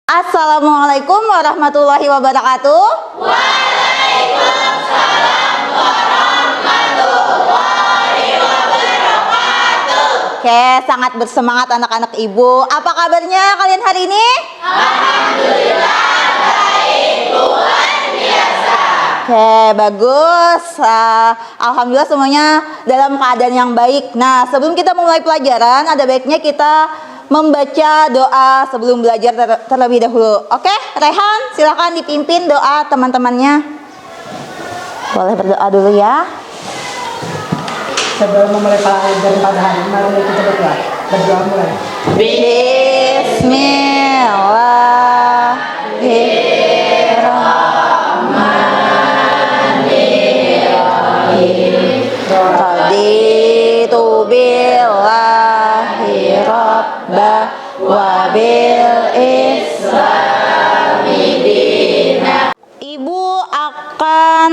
Assalamualaikum warahmatullahi wabarakatuh. Waalaikumsalam warahmatullahi wabarakatuh. Oke, sangat bersemangat anak-anak ibu. Apa kabarnya kalian hari ini? Alhamdulillah baik, luar biasa. Oke, bagus. Alhamdulillah semuanya dalam keadaan yang baik. Nah, sebelum kita mulai pelajaran, ada baiknya kita membaca doa sebelum belajar terlebih dahulu. Oke, Rehan, silakan dipimpin doa teman-temannya. Boleh berdoa dulu ya. Sebelum memulai pelajaran pada hari ini, mari kita berdoa. Berdoa mulai. Bismillahirrahmanirrahim. Raditu billahi rabba wa bil islami dina. Ibu akan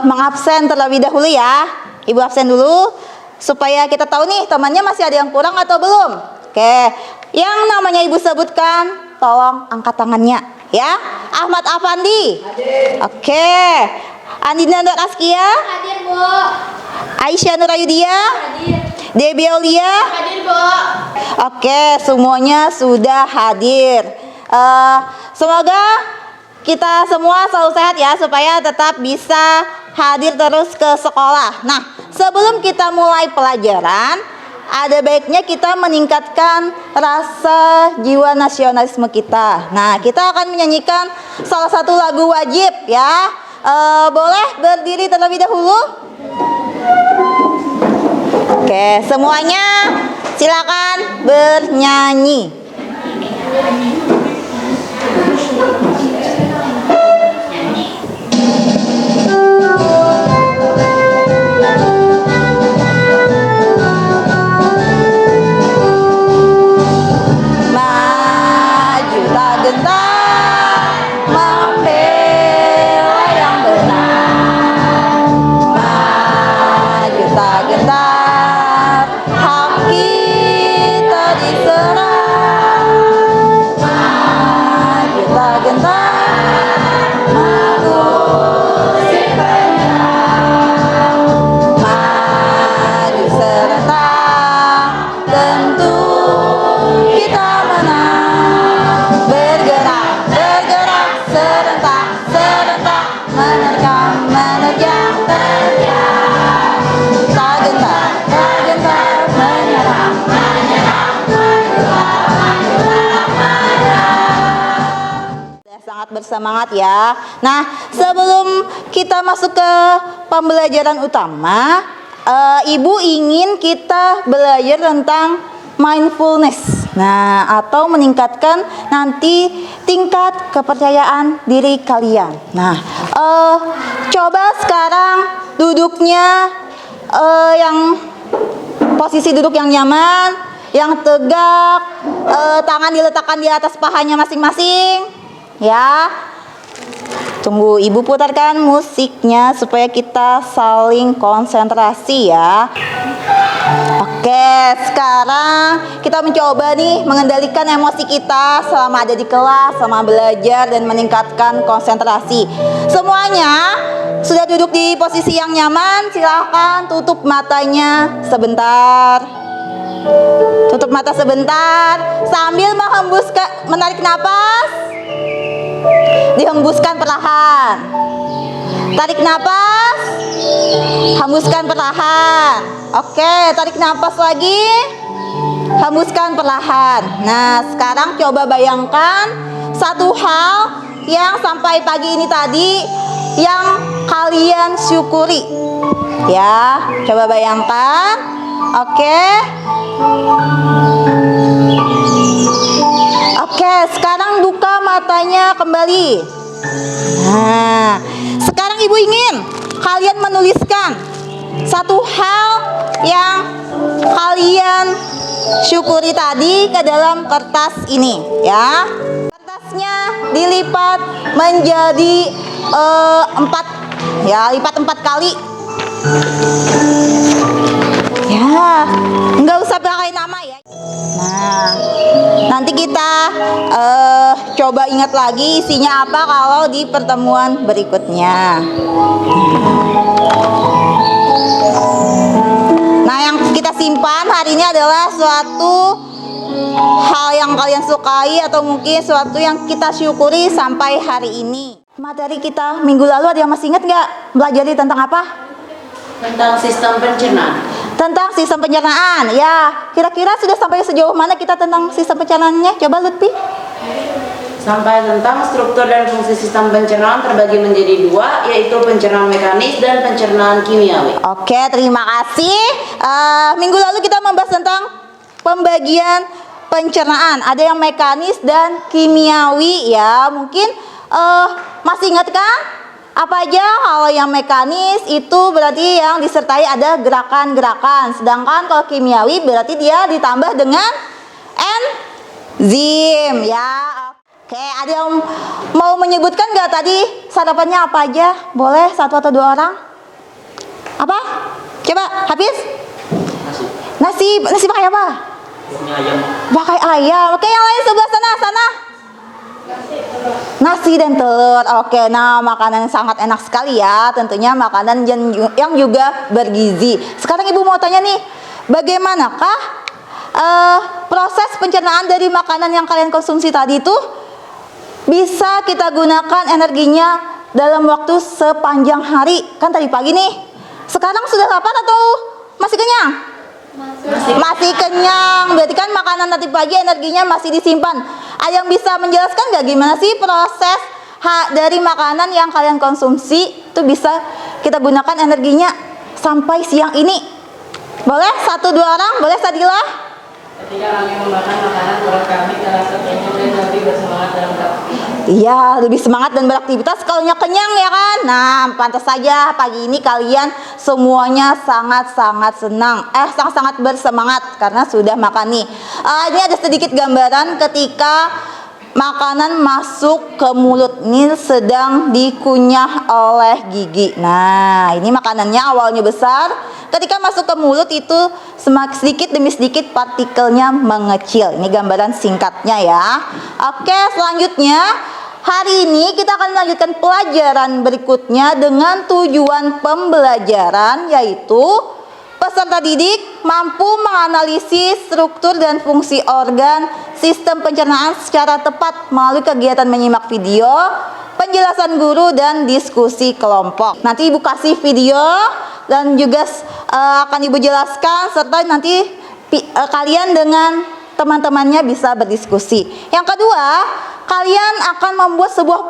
mengabsen terlebih dahulu ya. Ibu absen dulu supaya kita tahu nih temannya masih ada yang kurang atau belum. Oke, yang namanya ibu sebutkan tolong angkat tangannya ya. Ahmad Afandi. Oke. Andina Nur Askia. Hadir, Bu. Aisyah Nurayudia. Hadir. Debbie Aulia. Hadir, Bu. Oke, semuanya sudah hadir. Semoga kita semua selalu sehat ya, supaya tetap bisa hadir terus ke sekolah. Nah, sebelum kita mulai pelajaran, ada baiknya kita meningkatkan rasa jiwa nasionalisme kita. Nah, kita akan menyanyikan salah satu lagu wajib ya. Boleh berdiri terlebih dahulu? Oke, semuanya silakan bernyanyi. Maju tak gentar, membela yang benar. Maju tak gentar, hak kita diserang. Maju tak gentar, mengusir penyerang. Maju serentak, tentu kita menang. Bergerak, bergerak, serentak, serentak, menerkam, menerjang, terjang. Tak gentar, menyerang, menyerang, menyerang, menyerang. Sangat bersemangat ya. Nah, sebelum kita masuk ke pembelajaran utama, Ibu ingin kita belajar tentang mindfulness. Nah, atau meningkatkan nanti tingkat kepercayaan diri kalian. Nah, coba sekarang duduknya yang posisi duduk yang nyaman, yang tegak, tangan diletakkan di atas pahanya masing-masing. Ya. Tunggu ibu putarkan musiknya supaya kita saling konsentrasi ya. Oke, sekarang kita mencoba nih mengendalikan emosi kita selama ada di kelas, selama belajar dan meningkatkan konsentrasi. Semuanya sudah duduk di posisi yang nyaman, silahkan tutup matanya sebentar. Tutup mata sebentar sambil menarik napas. Dihembuskan perlahan. Tarik napas. Hembuskan perlahan. Oke, tarik napas lagi. Hembuskan perlahan. Nah, sekarang coba bayangkan satu hal yang sampai pagi ini tadi yang kalian syukuri. Ya, coba bayangkan. Oke. Oke, sekarang buka matanya kembali. Nah, sekarang ibu ingin kalian menuliskan satu hal yang kalian syukuri tadi ke dalam kertas ini ya. Kertasnya dilipat menjadi 4 ya, lipat 4 kali. Ya, nggak usah pakai nama ya. Nah, nanti kita coba ingat lagi isinya apa kalau di pertemuan berikutnya. Nah, yang kita simpan hari ini adalah suatu hal yang kalian sukai atau mungkin suatu yang kita syukuri sampai hari ini. Materi kita minggu lalu ada yang masih ingat nggak? Belajar tentang apa? Tentang sistem pencernaan. Tentang sistem pencernaan. Ya, kira-kira sudah sampai sejauh mana kita tentang sistem pencernaannya? Coba Lutfi. Sampai tentang struktur dan fungsi sistem pencernaan terbagi menjadi dua, yaitu pencernaan mekanis dan pencernaan kimiawi. Oke, terima kasih. Minggu lalu kita membahas tentang pembagian pencernaan. Ada yang mekanis dan kimiawi ya. Mungkin masih ingat kan? Apa aja? Kalau yang mekanis itu berarti yang disertai ada gerakan-gerakan. Sedangkan kalau kimiawi berarti dia ditambah dengan enzim ya. Oke, ada yang mau menyebutkan nggak tadi sarapannya apa aja? Boleh satu atau dua orang? Apa? Coba, Hafiz? Nasi pakai apa? Ayam. Pakai ayam. Oke, yang lain sebelah sana. Nasi dan telur. Oke, nah makanan yang sangat enak sekali ya. Tentunya makanan yang juga bergizi. Sekarang Ibu mau tanya nih, bagaimanakah proses pencernaan dari makanan yang kalian konsumsi tadi itu bisa kita gunakan energinya dalam waktu sepanjang hari? Kan tadi pagi nih. Sekarang sudah lapar atau masih kenyang? Masih kenyang. Berarti kan makanan tadi pagi energinya masih disimpan. Ada yang bisa menjelaskan nggak gimana sih proses dari makanan yang kalian konsumsi itu bisa kita gunakan energinya sampai siang ini? Boleh satu dua orang? Boleh Sadila? Ketika kami memakan makanan, perut kami terasa kenyang dan lebih bersemangat dalam beraktivitas. Iya, lebih semangat dan beraktivitas kalau kenyang ya kan. Nah, pantas saja pagi ini kalian semuanya sangat-sangat senang. Sangat-sangat bersemangat karena sudah makan nih. Ini ada sedikit gambaran ketika makanan masuk ke mulut. Ini sedang dikunyah oleh gigi. Nah, ini makanannya awalnya besar. Ketika masuk ke mulut itu sedikit demi sedikit partikelnya mengecil. Ini gambaran singkatnya ya. Oke, selanjutnya hari ini kita akan melanjutkan pelajaran berikutnya dengan tujuan pembelajaran, yaitu peserta didik mampu menganalisis struktur dan fungsi organ sistem pencernaan secara tepat melalui kegiatan menyimak video, penjelasan guru, dan diskusi kelompok. Nanti Ibu kasih video dan juga akan Ibu jelaskan, serta nanti kalian dengan teman-temannya bisa berdiskusi. Yang kedua, kalian akan membuat sebuah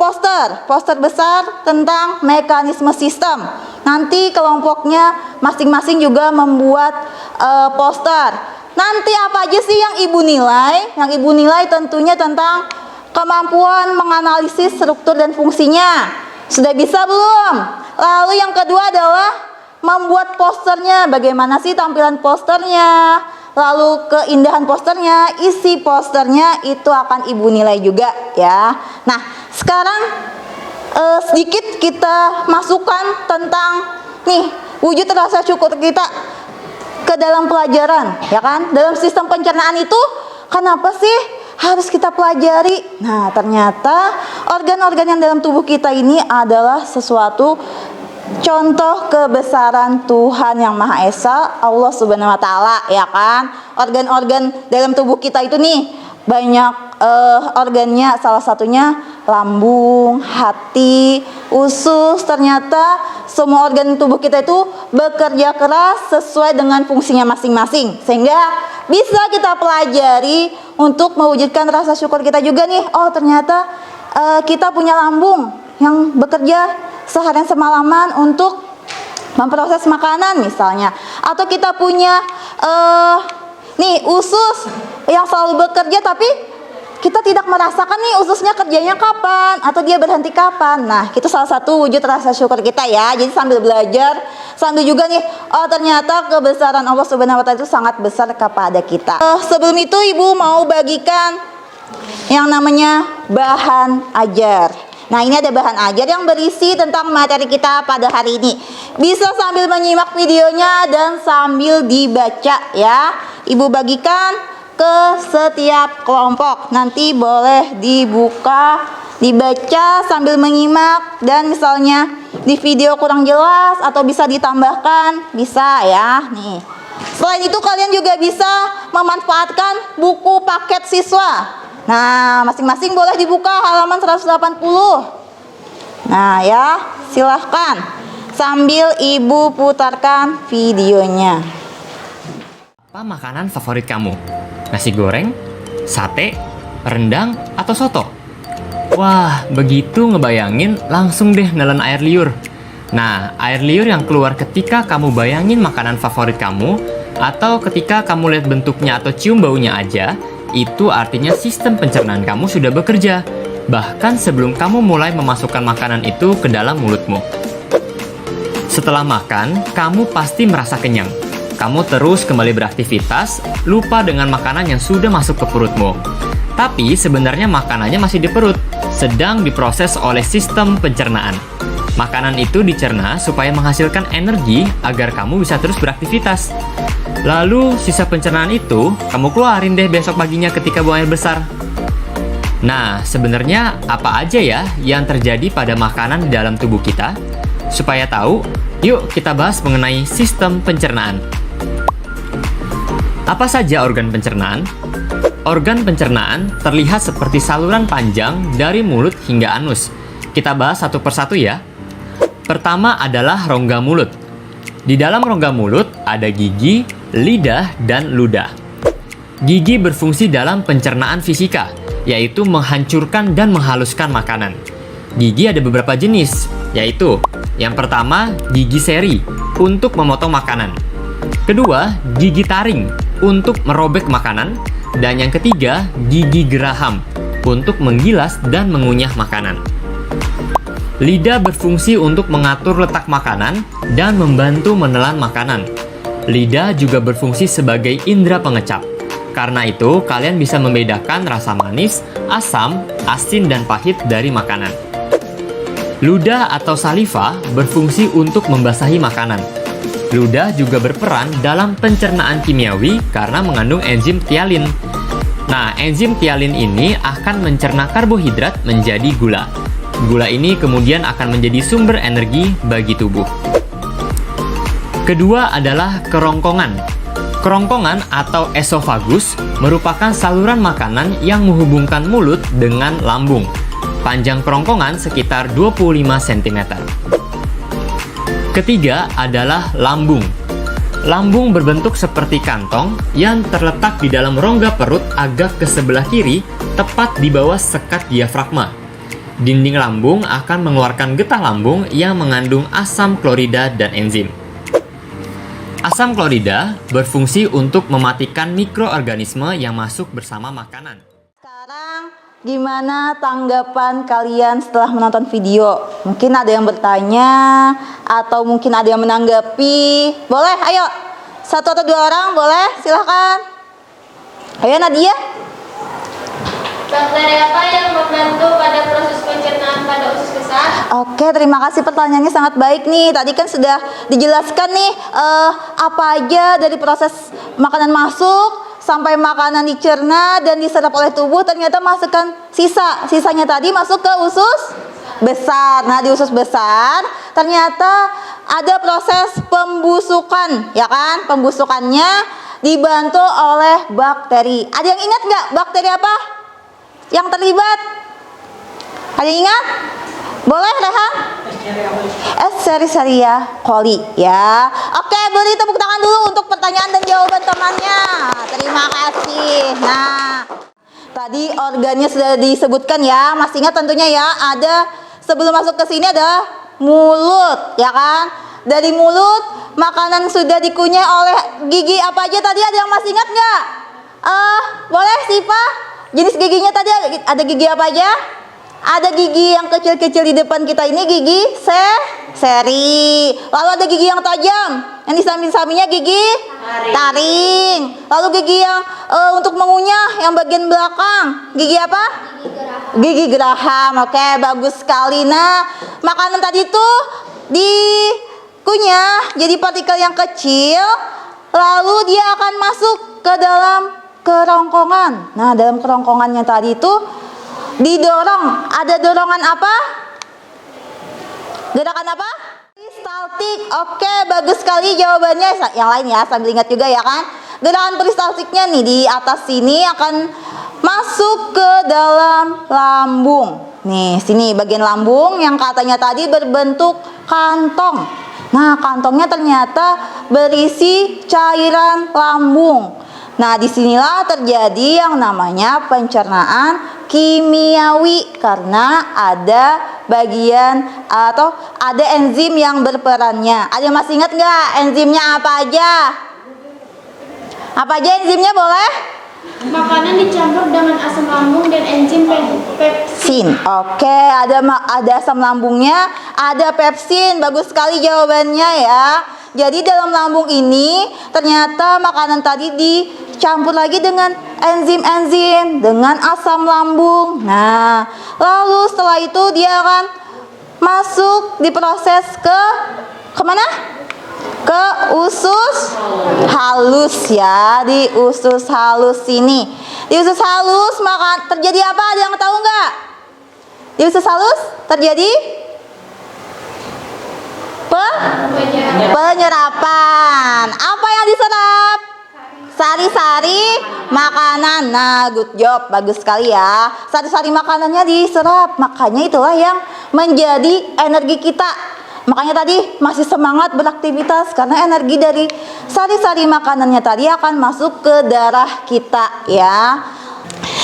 poster besar tentang mekanisme sistem. Nanti kelompoknya masing-masing juga membuat poster. Nanti apa aja sih yang Ibu nilai? Yang Ibu nilai tentunya tentang kemampuan menganalisis struktur dan fungsinya. Sudah bisa belum? Lalu yang kedua adalah membuat posternya. Bagaimana sih tampilan posternya? Lalu keindahan posternya, isi posternya itu akan Ibu nilai juga ya. Nah, sekarang sedikit kita masukkan tentang nih wujud rasa syukur kita ke dalam pelajaran, ya kan? Dalam sistem pencernaan itu kenapa sih harus kita pelajari? Nah, ternyata organ-organ yang dalam tubuh kita ini adalah sesuatu contoh kebesaran Tuhan Yang Maha Esa, Allah Subhanahu wa Ta'ala, ya kan? Organ-organ dalam tubuh kita itu nih banyak organnya, salah satunya lambung, hati, usus. Ternyata semua organ tubuh kita itu bekerja keras sesuai dengan fungsinya masing-masing, sehingga bisa kita pelajari untuk mewujudkan rasa syukur kita juga nih. Oh, ternyata kita punya lambung yang bekerja seharian semalaman untuk memproses makanan misalnya, atau kita punya nih usus yang selalu bekerja, tapi kita tidak merasakan nih ususnya kerjanya kapan atau dia berhenti kapan. Nah, itu salah satu wujud rasa syukur kita ya. Jadi sambil belajar, sambil juga nih, oh ternyata kebesaran Allah Subhanahu wa Ta'ala itu sangat besar kepada kita. Sebelum itu Ibu mau bagikan yang namanya bahan ajar. Nah, ini ada bahan ajar yang berisi tentang materi kita pada hari ini. Bisa sambil menyimak videonya dan sambil dibaca ya. Ibu bagikan ke setiap kelompok. Nanti boleh dibuka, dibaca sambil menyimak, dan misalnya di video kurang jelas atau bisa ditambahkan, bisa ya. Nih. Selain itu kalian juga bisa memanfaatkan buku paket siswa. Nah, masing-masing boleh dibuka halaman 180. Nah ya, silahkan sambil ibu putarkan videonya. Apa makanan favorit kamu? Nasi goreng, sate, rendang, atau soto? Wah, begitu ngebayangin langsung deh nelen air liur. Nah, air liur yang keluar ketika kamu bayangin makanan favorit kamu, atau ketika kamu lihat bentuknya atau cium baunya aja, itu artinya sistem pencernaan kamu sudah bekerja. Bahkan sebelum kamu mulai memasukkan makanan itu ke dalam mulutmu. Setelah makan, kamu pasti merasa kenyang. Kamu terus kembali beraktivitas, lupa dengan makanan yang sudah masuk ke perutmu. Tapi sebenarnya makanannya masih di perut, sedang diproses oleh sistem pencernaan. Makanan itu dicerna supaya menghasilkan energi agar kamu bisa terus beraktivitas. Lalu sisa pencernaan itu, kamu keluarin deh besok paginya ketika buang air besar. Nah, sebenarnya apa aja ya yang terjadi pada makanan di dalam tubuh kita? Supaya tahu, yuk kita bahas mengenai sistem pencernaan. Apa saja organ pencernaan? Organ pencernaan terlihat seperti saluran panjang dari mulut hingga anus. Kita bahas satu persatu ya. Pertama adalah rongga mulut. Di dalam rongga mulut ada gigi, lidah, dan ludah. Gigi berfungsi dalam pencernaan fisika, yaitu menghancurkan dan menghaluskan makanan. Gigi ada beberapa jenis, yaitu yang pertama, gigi seri untuk memotong makanan. Kedua, gigi taring untuk merobek makanan. Dan yang ketiga, gigi geraham untuk menggilas dan mengunyah makanan. Lidah berfungsi untuk mengatur letak makanan dan membantu menelan makanan. Lidah juga berfungsi sebagai indera pengecap. Karena itu, kalian bisa membedakan rasa manis, asam, asin, dan pahit dari makanan. Ludah atau saliva berfungsi untuk membasahi makanan. Ludah juga berperan dalam pencernaan kimiawi karena mengandung enzim tialin. Nah, enzim tialin ini akan mencerna karbohidrat menjadi gula. Gula ini kemudian akan menjadi sumber energi bagi tubuh. Kedua adalah kerongkongan. Kerongkongan atau esofagus merupakan saluran makanan yang menghubungkan mulut dengan lambung. Panjang kerongkongan sekitar 25 cm. Ketiga adalah lambung. Lambung berbentuk seperti kantong yang terletak di dalam rongga perut agak ke sebelah kiri, tepat di bawah sekat diafragma. Dinding lambung akan mengeluarkan getah lambung yang mengandung asam klorida dan enzim. Asam klorida berfungsi untuk mematikan mikroorganisme yang masuk bersama makanan. Sekarang gimana tanggapan kalian setelah menonton video? Mungkin ada yang bertanya atau mungkin ada yang menanggapi. Boleh, ayo. Satu atau dua orang boleh, silahkan. Ayo Nadia. Bakteri apa yang membantu pada proses pencernaan pada usus besar? Oke, terima kasih, pertanyaannya sangat baik nih. Tadi kan sudah dijelaskan nih apa aja dari proses makanan masuk sampai makanan dicerna dan diserap oleh tubuh, ternyata masukkan sisanya tadi masuk ke usus besar. Nah, di usus besar ternyata ada proses pembusukan, ya kan? Pembusukannya dibantu oleh bakteri. Ada yang ingat nggak bakteri apa yang terlibat? Ada yang ingat? Boleh, Rehan? Escherichia coli, ya. Oke, beri tepuk tangan dulu untuk pertanyaan dan jawaban temannya. Terima kasih. Nah, tadi organnya sudah disebutkan ya. Masih ingat tentunya ya. Ada sebelum masuk ke sini ada mulut, ya kan? Dari mulut makanan sudah dikunyah oleh gigi apa aja tadi? Ada yang masih ingat nggak? Boleh, Siva? Jenis giginya tadi ada gigi apa aja? Ada gigi yang kecil-kecil di depan kita ini gigi seri. Lalu ada gigi yang tajam, yang di samping-sampingnya gigi taring. Lalu gigi yang untuk mengunyah yang bagian belakang, gigi apa? Gigi geraham. Oke, bagus sekali. Nah, makanan tadi tuh dikunyah jadi partikel yang kecil, lalu dia akan masuk ke dalam kerongkongan. Nah, dalam kerongkongannya tadi itu didorong. Ada dorongan apa? Gerakan apa? Peristaltik. Oke, bagus sekali jawabannya. Yang lain ya, sambil ingat juga ya kan. Gerakan peristaltiknya nih di atas sini akan masuk ke dalam lambung. Nih, sini bagian lambung yang katanya tadi berbentuk kantong. Nah, kantongnya ternyata berisi cairan lambung. Nah, disinilah terjadi yang namanya pencernaan kimiawi karena ada bagian atau ada enzim yang berperannya. Ada yang masih ingat nggak enzimnya apa aja? Apa aja enzimnya boleh? Makanan dicampur dengan asam lambung dan enzim pepsin. Oke, ada asam lambungnya, ada pepsin. Bagus sekali jawabannya ya. Jadi dalam lambung ini ternyata makanan tadi dicampur lagi dengan enzim-enzim, dengan asam lambung. Nah, lalu setelah itu dia akan masuk diproses ke kemana? Ke usus halus ya, di usus halus ini. Di usus halus maka terjadi apa? Ada yang tahu nggak? Di usus halus terjadi penyerapan. Apa yang diserap? Sari-sari makanan. Nah, good job, bagus sekali ya. Sari-sari makanannya diserap, makanya itulah yang menjadi energi kita. Makanya tadi masih semangat beraktivitas karena energi dari sari-sari makanannya tadi akan masuk ke darah kita ya.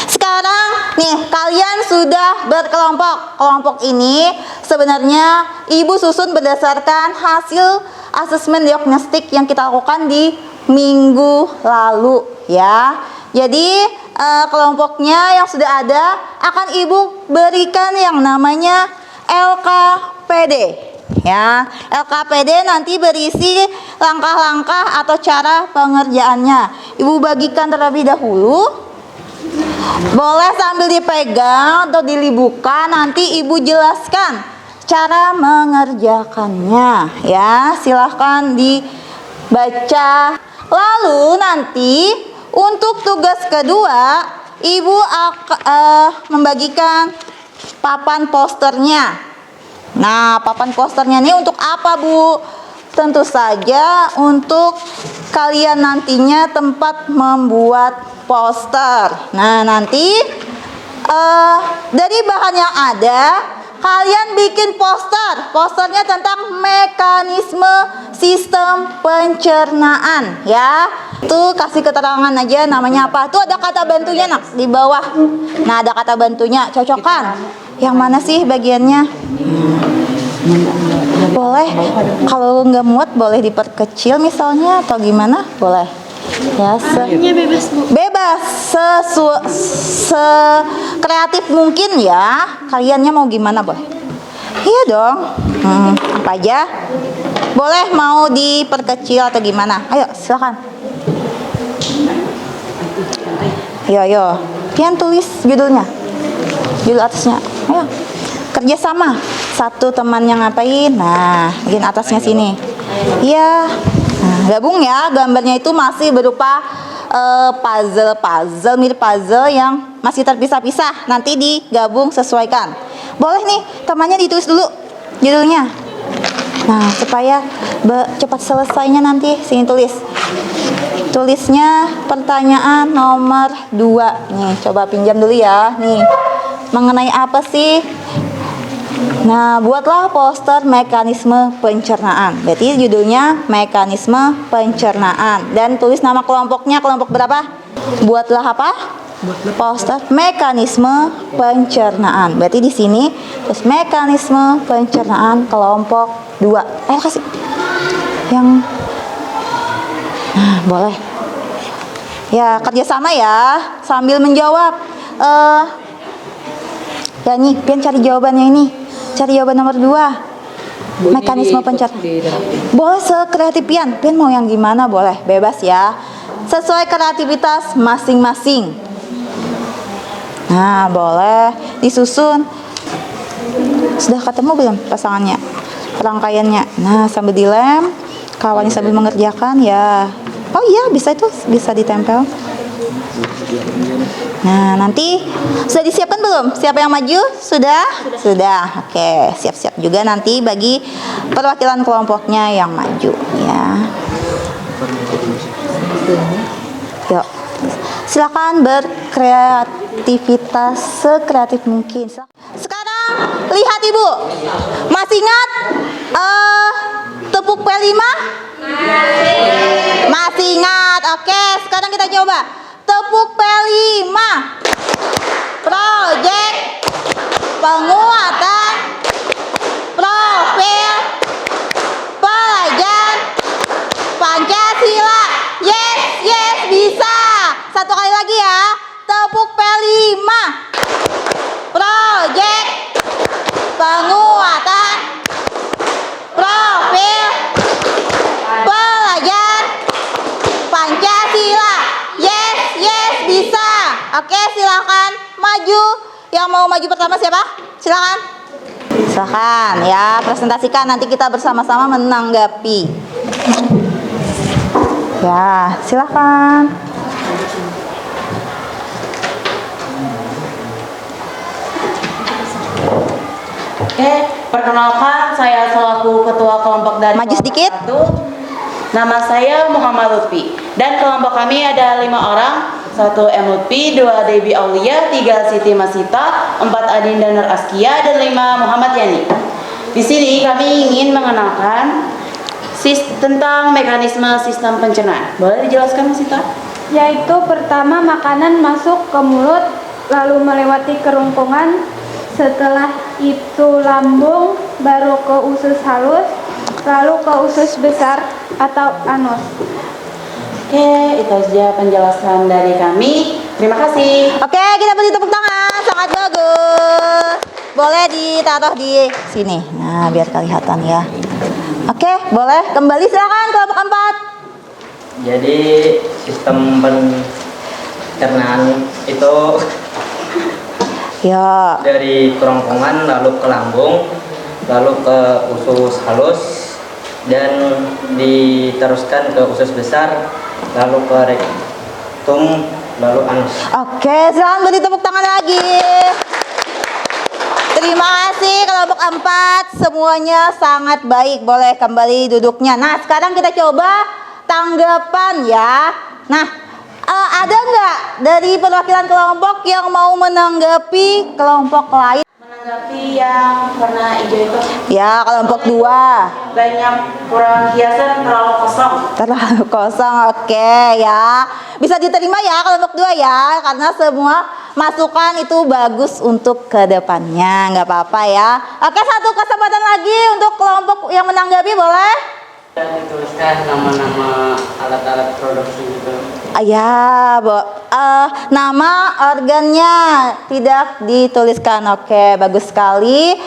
Sekarang nih kalian sudah berkelompok. Kelompok ini sebenarnya Ibu susun berdasarkan hasil asesmen diagnostik yang kita lakukan di minggu lalu ya. Jadi kelompoknya yang sudah ada akan Ibu berikan yang namanya LKPD. Ya, LKPD nanti berisi langkah-langkah atau cara pengerjaannya. Ibu bagikan terlebih dahulu. Boleh sambil dipegang atau dilibukan, nanti Ibu jelaskan cara mengerjakannya. Ya, silahkan dibaca. Lalu nanti untuk tugas kedua, Ibu akan membagikan papan posternya. Nah, papan posternya ini untuk apa, Bu? Tentu saja untuk kalian nantinya tempat membuat poster. Nah, nanti dari bahan yang ada, kalian bikin poster. Posternya tentang mekanisme sistem pencernaan, ya. Tuh kasih keterangan aja namanya apa. Tuh ada kata bantunya nak di bawah. Nah, ada kata bantunya, cocokkan. Yang mana sih bagiannya? Boleh, kalau nggak muat boleh diperkecil misalnya atau gimana? Boleh. Ya, Bebas, Bu. bebas, kreatif mungkin ya. Kaliannya mau gimana boleh? Iya dong. Apa aja? Boleh mau diperkecil atau gimana? Ayo silakan. Ayo. Pian tulis judulnya. Judul atasnya. Ayo. Kerjasama. Satu teman yang ngapain? Nah, bagian atasnya sini. Iya. Nah, gabung ya. Gambarnya itu masih berupa puzzle mirip puzzle yang masih terpisah-pisah. Nanti digabung sesuaikan. Boleh nih, temannya ditulis dulu judulnya. Nah, supaya cepat selesainya nanti sini tulis. Tulisnya pertanyaan nomor 2. Nih, coba pinjam dulu ya. Nih. Mengenai apa sih? Nah, buatlah poster mekanisme pencernaan. Berarti judulnya mekanisme pencernaan. Dan tulis nama kelompoknya, kelompok berapa? Buatlah apa? Poster mekanisme pencernaan. Berarti di sini terus mekanisme pencernaan kelompok 2. Ayo kasih. Yang boleh. Ya, kerjasama ya, sambil menjawab. Ya nih, Pian cari jawabannya ini. Cari jawaban nomor 2. Mekanisme pencernaan. Boleh sekreatif Pian. Pian mau yang gimana boleh, bebas ya. Sesuai kreativitas masing-masing. Nah, boleh disusun. Sudah ketemu belum pasangannya? Rangkaiannya. Nah, sambil dilem, kawannya sambil mengerjakan ya. Oh iya, bisa itu, bisa ditempel. Nah, nanti sudah disiapkan belum? Siapa yang maju? Sudah? Sudah. Oke, siap-siap juga nanti bagi perwakilan kelompoknya yang maju ya. Yuk. Silakan berkreativitas sekreatif mungkin. Sekarang lihat Ibu. Masih ingat tepuk P5? Masih ingat. Oke, sekarang kita coba. Tepuk P5. Project penguatan profil pelajar Pancasila. Yes, yes, bisa. Satu kali lagi ya. Tepuk P5. Project penguatan profil pelajar Pancasila. Yes, yes, bisa. Oke, silakan maju. Yang mau maju pertama siapa? Silakan. Silakan ya, presentasikan, nanti kita bersama-sama menanggapi. Ya, silakan. Oke, perkenalkan saya selaku ketua kelompok dari Maju sedikit. kelompok 1. Nama saya Muhammad Lutfi dan kelompok kami ada 5 orang. 1 M Lutfi, 2 Debbie Aulia, 3 Siti Masita, 4 Adinda Nur Askia, dan 5 Muhammad Yani. Di sini kami ingin mengenalkan tentang mekanisme sistem pencernaan. Boleh dijelaskan Masita? Yaitu pertama makanan masuk ke mulut, lalu melewati kerongkongan, setelah itu lambung, baru ke usus halus, lalu ke usus besar atau anus. Oke, itu saja penjelasan dari kami. Terima kasih. Oke, kita beri tepuk tangan. Sangat bagus. Boleh ditaruh di sini. Nah, biar kelihatan ya. Oke, boleh. Kembali silakan kelompok 4. Jadi sistem pencernaan itu Ya. dari kerongkongan lalu ke lambung, lalu ke usus halus dan diteruskan ke usus besar, lalu ke rektum, lalu anus. Oke, silakan beri tepuk tangan lagi. Terima kasih kelompok 4. Semuanya sangat baik. Boleh kembali duduknya. Nah, sekarang kita coba tanggapan ya. Nah, ada nggak dari perwakilan kelompok yang mau menanggapi kelompok lain? Menanggapi yang warna hijau itu Ya, kelompok 2. banyak kurang hiasan, terlalu kosong. Terlalu kosong, oke ya. Bisa diterima ya kelompok 2 ya, karena semua masukan itu bagus untuk kedepannya, nggak apa-apa ya. Oke, satu kesempatan lagi untuk kelompok yang menanggapi, boleh? Dan dituliskan nama-nama alat-alat produksi gitu. Ya, nama organnya tidak dituliskan. Oke, bagus sekali.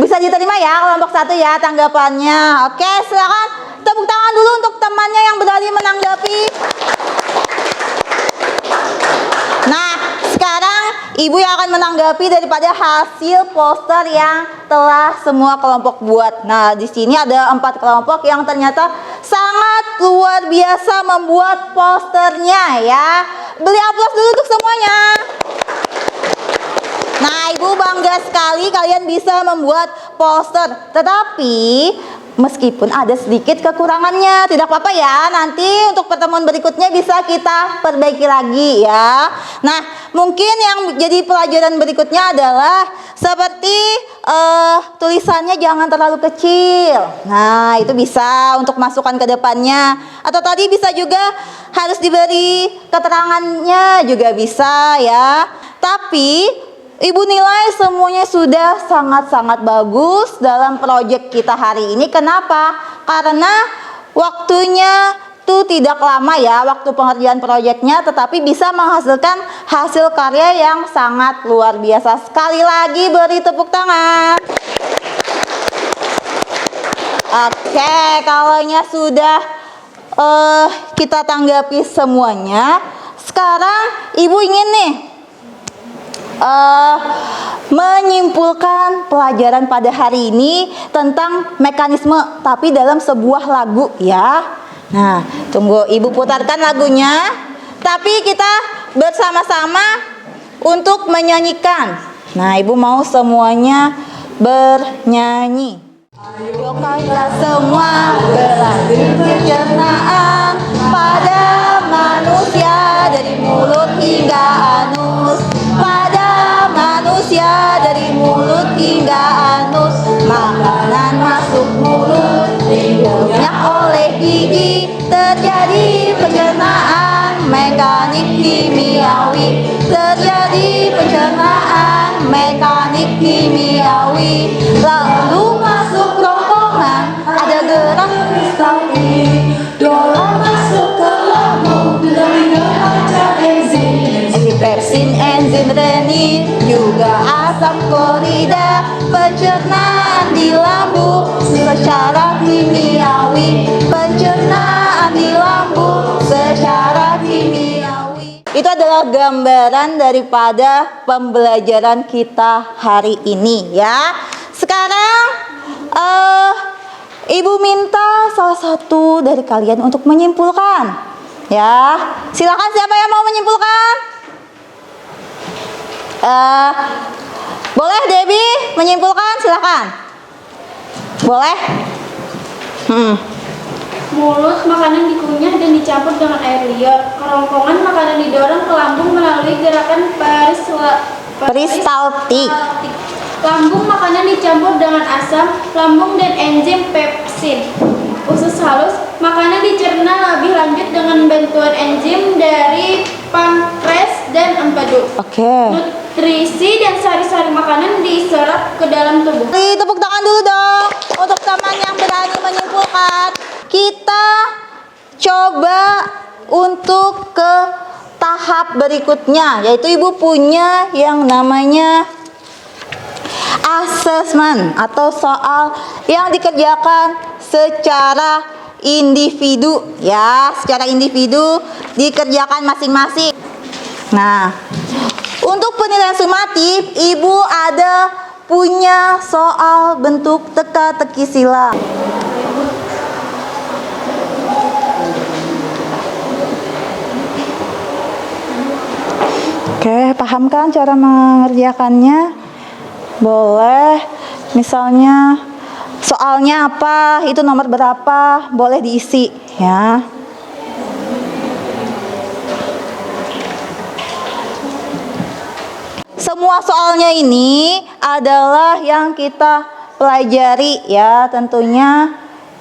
Bisa diterima ya kelompok 1 ya tanggapannya. Oke, silakan tepuk tangan dulu untuk temannya yang berani menanggapi. Nah, sekarang Ibu yang akan menanggapi daripada hasil poster yang telah semua kelompok buat. Nah, di sini ada 4 kelompok yang ternyata sangat luar biasa membuat posternya ya. Beri aplaus dulu untuk semuanya. Nah, Ibu bangga sekali kalian bisa membuat poster. Tetapi meskipun ada sedikit kekurangannya, tidak apa-apa ya. Nanti untuk pertemuan berikutnya bisa kita perbaiki lagi ya. Nah, mungkin yang jadi pelajaran berikutnya adalah seperti tulisannya jangan terlalu kecil. Nah, itu bisa untuk masukan ke depannya. Atau tadi bisa juga harus diberi keterangannya juga bisa ya. Tapi Ibu nilai semuanya sudah sangat-sangat bagus dalam proyek kita hari ini. Kenapa? Karena waktunya tuh tidak lama ya, waktu pengerjaan proyeknya, tetapi bisa menghasilkan hasil karya yang sangat luar biasa. Sekali lagi beri tepuk tangan. Oke, kalaunya sudah kita tanggapi semuanya, sekarang Ibu ingin nih menyimpulkan pelajaran pada hari ini tentang mekanisme, tapi dalam sebuah lagu ya. Nah, tunggu Ibu putarkan lagunya. tapi kita bersama-sama untuk menyanyikan. Nah, Ibu mau semuanya bernyanyi. Ayolah semua berlatih pencernaan pada manusia dari mulut hingga anus. Pada manusia dari mulut hingga anus. Makanan masuk mulut dikunyah oleh gigi, terjadi pencernaan mekanik kimiawi. Terjadi pencernaan mekanik kimiawi. Lalu masuk kerongkongan, ada gerak peristaltik. Dorong masuk ke lambung dengan pancar enzim. Enzim pepsin, enzim renin, juga asam klorida. Pencernaan di lambung secara kimiawi. Pencernaan di lambung secara kimiawi. Itu adalah gambaran daripada pembelajaran kita hari ini ya. Sekarang Ibu minta salah satu dari kalian untuk menyimpulkan. Ya, silakan siapa yang mau menyimpulkan? Boleh Debbie menyimpulkan, silakan. Boleh? Mulut makanan dikunyah dan dicampur dengan air liur. Kerongkongan makanan didorong ke lambung melalui gerakan Peristaltik. Lambung makanan dicampur dengan asam lambung dan enzim pepsin. Usus halus makanan dicerna lebih lanjut dengan bantuan enzim dari pankreas dan empedu. Oke. Nutrisi dan sari-sari makanan diserap ke dalam tubuh. Tepuk tangan dulu dong untuk teman yang berani menyimpulkan. Kita coba untuk ke tahap berikutnya, yaitu Ibu punya yang namanya assessment atau soal yang dikerjakan secara individu ya, secara individu dikerjakan masing-masing. Nah, untuk penilaian sumatif, Ibu ada punya soal bentuk teka-teki silang. Oke, paham kan cara mengerjakannya? Boleh, misalnya soalnya apa, itu nomor berapa, boleh diisi ya. Semua soalnya ini adalah yang kita pelajari ya, tentunya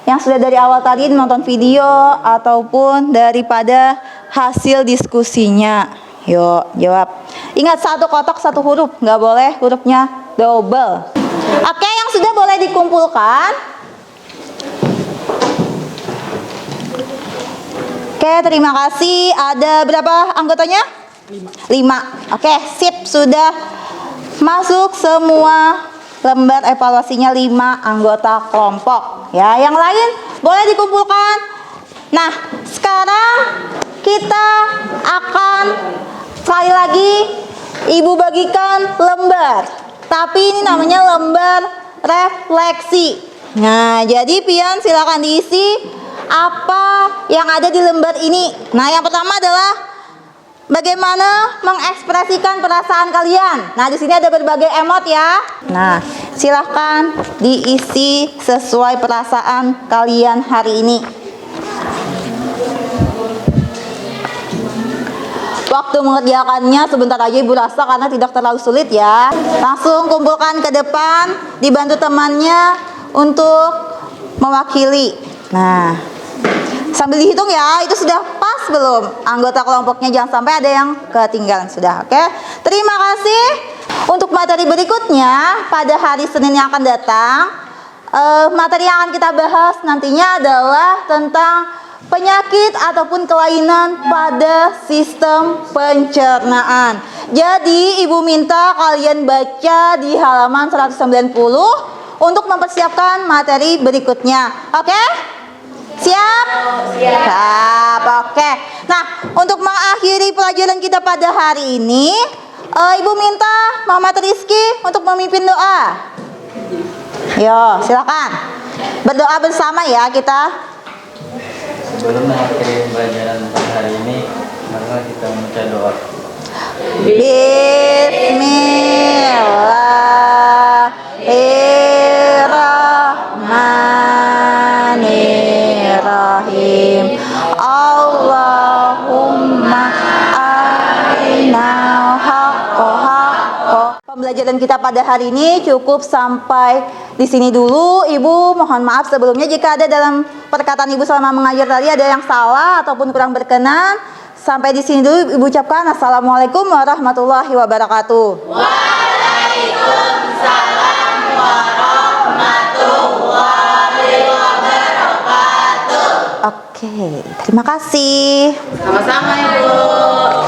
yang sudah dari awal tadi nonton video ataupun daripada hasil diskusinya. Yuk, jawab. Ingat, satu kotak satu huruf, nggak boleh hurufnya double. Oke, yang sudah boleh dikumpulkan. Oke, terima kasih. Ada berapa anggotanya? 5. Oke, sip, sudah masuk semua lembar evaluasinya 5 anggota kelompok. Ya, yang lain boleh dikumpulkan. Nah, sekarang kita akan sekali lagi Ibu bagikan lembar. Tapi ini namanya lembar refleksi. Nah, jadi pian silakan diisi apa yang ada di lembar ini. Nah, yang pertama adalah bagaimana mengekspresikan perasaan kalian. Nah, di sini ada berbagai emot ya. Nah, silahkan diisi sesuai perasaan kalian hari ini. Waktu mengerjakannya sebentar aja Ibu rasa karena tidak terlalu sulit ya. Langsung kumpulkan ke depan, dibantu temannya untuk mewakili. Nah, sambil dihitung ya, itu sudah pas belum? Anggota kelompoknya jangan sampai ada yang ketinggalan sudah, oke? Terima kasih. Untuk materi berikutnya pada hari Senin yang akan datang, materi yang akan kita bahas nantinya adalah tentang penyakit ataupun kelainan pada sistem pencernaan. Jadi Ibu minta kalian baca di halaman 190 untuk mempersiapkan materi berikutnya. Oke? Siap? Siap. Oke. Nah, untuk mengakhiri pelajaran kita pada hari ini, Ibu minta Muhammad Rizky untuk memimpin doa. Yo, silakan. Berdoa bersama ya kita. Sebelum mengakhiri pelajaran hari ini, Maka kita membaca doa. Bismillahirrahmanirrahim. Allahumma arinal haqqa haqqa. Pembelajaran kita pada hari ini cukup sampai di sini dulu. Ibu mohon maaf sebelumnya jika ada dalam perkataan Ibu selama mengajar tadi ada yang salah ataupun kurang berkenan. Sampai di sini dulu Ibu ucapkan assalamualaikum warahmatullahi wabarakatuh. Waalaikumsalam warahmatullahi wabarakatuh. Oke, terima kasih. Sama-sama Ibu.